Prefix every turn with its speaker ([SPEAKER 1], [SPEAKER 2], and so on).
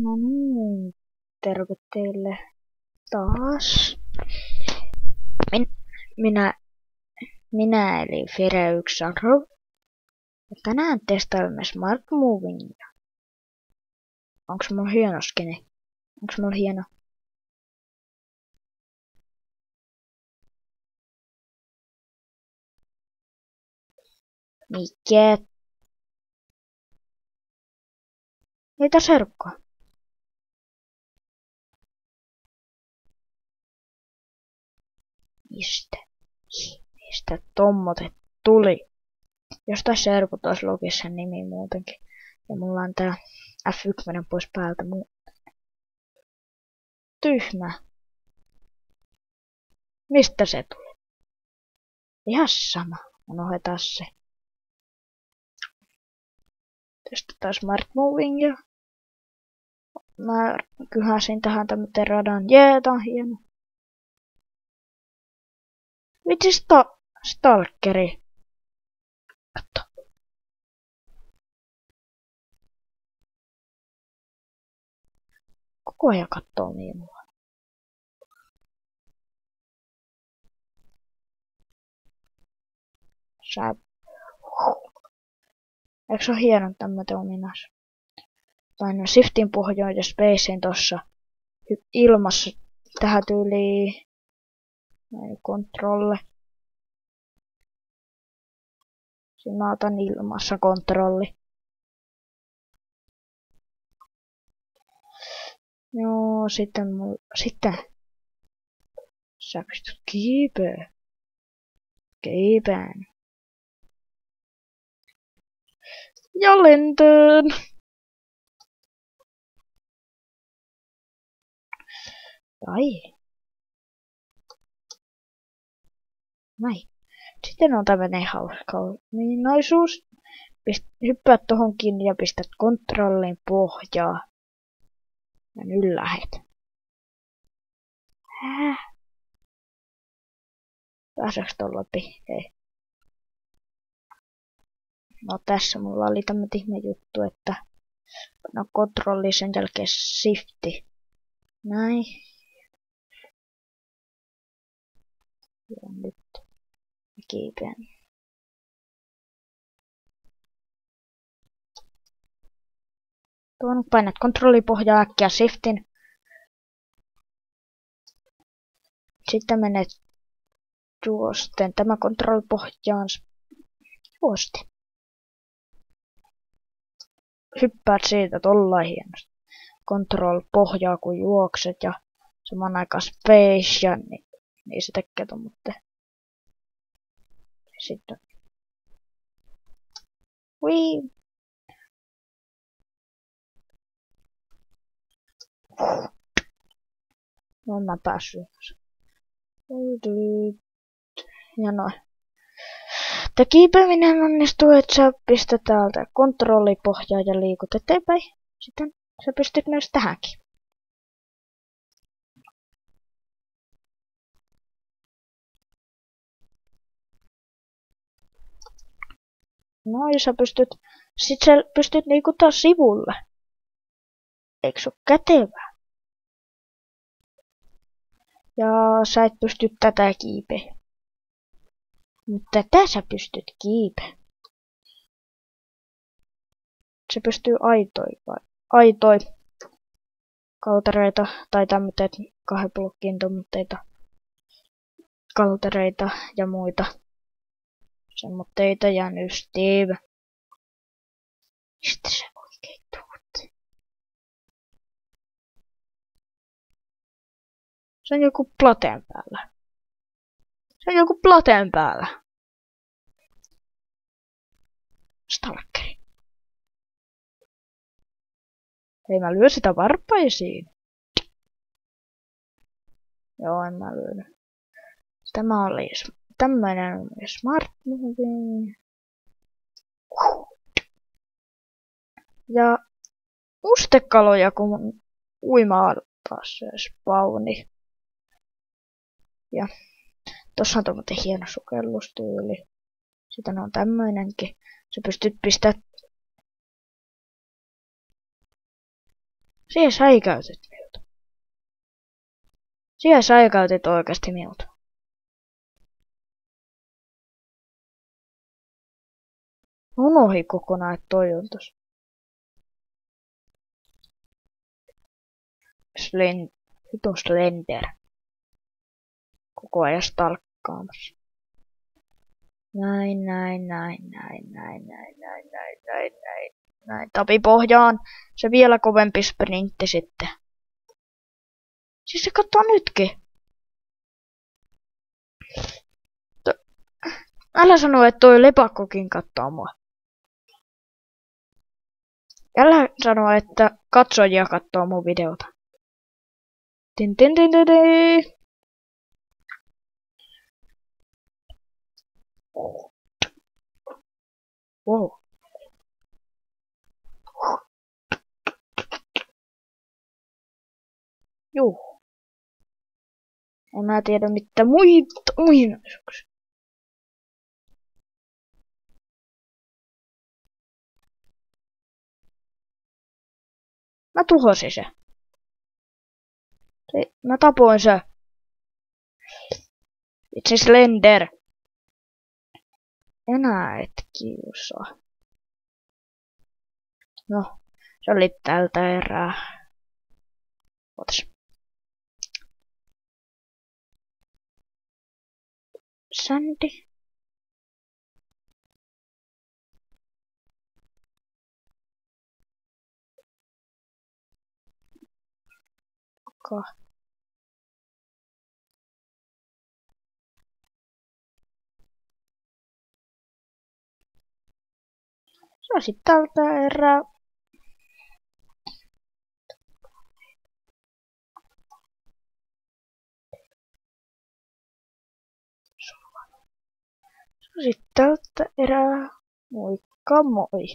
[SPEAKER 1] No niin, terve teille taas. Minä eli Fire1Arrow. Ja tänään testailemme Smart Movingia. Onks mulla hieno skeni? Onks mulla hieno? Mikä? Mitä serkkoa? Mistä tommotet tuli? Jostain serkut ois lukis sen nimi muutenkin. Ja mulla on tää F1 pois päältä. Tyhmä. Mistä se tuli? Ihan sama. Unohdetaan se. Testataan Smart Movingia. Mä kyhäsin tähän tämmöten radan. Jee, tää on hieno. Vitsi stalkeri. Katso. Koko ajan kattoo minua. Eikö se oo hieno tämmöten ominaisuus? Painoin Shiftin pohjoon ja Spaceen tossa ilmassa tähän tyyliin kontrolle. Siinä mä otan ilmassa kontrolli. Joo, sitten sä pystyt kiipään. Ja lentöön. Ai. Näin. Sitten on tämmönen hauska ominaisuus. Hyppäät tohonkin ja pistät kontrollin pohjaa. Ja nyt lähet. Pääseekö tuolla läpi? Ei. No tässä mulla oli tämmönen ihme juttu, että no kontrolli sen jälkeen shifti. Näin. Ja nyt kiipeän. Tuon painat kontrollipohjaa äkkiä shiftin. Sitten menet juosten. Tämä kontrollipohjaan juosti. Hyppäät siitä tollain hienosti. Control-pohjaa kun juokset ja saman aikaan space ja niin se tekee tommotte. Sitten. Wii. No mä päässyt. Ja noin. Tää kiipeäminen onnistuu, että sä pistät täältä kontrollipohjaa ja liikut eteenpäin. Sitten sä pystyt myös tähänkin. No ja sä pystyt liikuttaa sivulle. Eikö se oo kätevää? Ja sä et pysty tätä kiipeä. Mutta tätä sä pystyt kiipeä. Se pystyy aitoi kaltereita tai tämmötet 2 blokkiin tommotteita kaltereita ja muita semmoitteita ja nystiivä. Mistä se oikein tuut? Se on joku plateen päällä. Se on joku plateen päällä. Stalkeri. Ei mä lyö sitä varpaisiin. Joo, en mä lyö. Tämä oli tämmöinen Smart Moving. Ja mustekaloja kun uima-altaassa se spawni. Ja tossa on tommonen hieno sukellustyyli. Sitten on tämmöinenkin. Sä pystyt pistää Siihen säikäytit minulta. Siihen säikäytit oikeasti minulta. Unohi kokonaan, että toi on tossa. Vitun Slender. Koko ajan stalkkaamassa. Näin. Tapi pohjaan. Se vielä kovempi sprintti sitten. Siis se kattoo nytkin. Älä sano, että toi lepakkokin kattoo mua. Älä sano, että katsojia kattoo mun videota. Tin. Wow. Juu. En mä tiedä mitään muinaisuuksia. Mä tuhosin se. Mä tapoin se. Itse Slender. Enää et kiusaa. No, se oli tältä erää. Ootas. Sandy. Okay. Se on sit tältä erää. Se on sit tältä erää. Moikka moi.